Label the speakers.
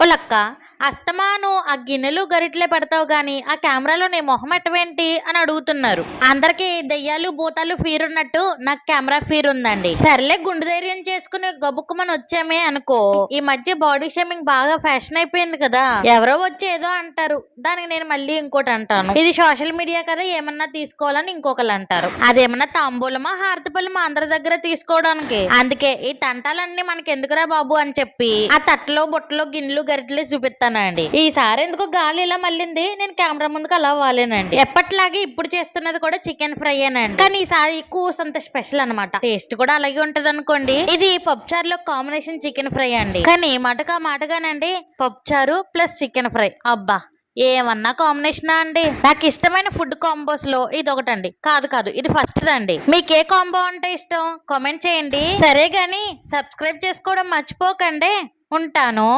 Speaker 1: ఓలక్క, అస్తమాను ఆ గిన్నెలు గరిట్లే పెడతావు గాని ఆ కెమెరాలో నీ మొహం ఎట్టవేంటి అని అడుగుతున్నారు. అందరికి దెయ్యాలు భూతాలు ఫీర్ ఉన్నట్టు నాకు కెమెరా ఫీర్ ఉందండి. సర్లే గుండె ధైర్యం చేసుకుని గబుక్కుమని వచ్చామే అనుకో. ఈ మధ్య బాడీ షేమింగ్ బాగా ఫ్యాషన్ అయిపోయింది కదా. ఎవరో వచ్చి ఏదో అంటారు, దానికి నేను మళ్ళీ ఇంకోటి అంటాను. ఇది సోషల్ మీడియా కదా, ఏమన్నా తీసుకోవాలని ఇంకొకరు అంటారు. అదేమన్నా తాంబూలమా హారతిపల్లమా అందరి దగ్గర తీసుకోవడానికి. అందుకే ఈ తంటాలన్నీ మనకి ఎందుకురా బాబు అని చెప్పి ఆ తట్టలో బుట్టలో గిన్నెలు గరిటెలు చూపిస్తానండి. ఈసారి ఎందుకో గాలి ఇలా మళ్ళింది, నేను కెమెరా ముందుకు అలా వాలేనండి. ఎప్పటిలాగే ఇప్పుడు చేస్తున్నది కూడా చికెన్ ఫ్రై ఏనండి, కానీ ఈసారి కూసంత స్పెషల్ అనమాట. టేస్ట్ కూడా అలాగే ఉంటది అనుకోండి. ఇది పప్పుచారు లో కాంబినేషన్ చికెన్ ఫ్రై అండి. కానీ మాటగా మాటగానండి, పప్పుచారు ప్లస్ చికెన్ ఫ్రై, అబ్బా ఏమన్నా కాంబినేషన్ అండి. నాకు ఇష్టమైన ఫుడ్ కాంబోస్ లో ఇది ఒకటండి. కాదు ఇది ఫస్ట్ అండి. మీకు ఏ కాంబో అంటే ఇష్టం కామెంట్ చేయండి. సరే గాని సబ్స్క్రైబ్ చేసుకోవడం మర్చిపోకండి. ఉంటాను.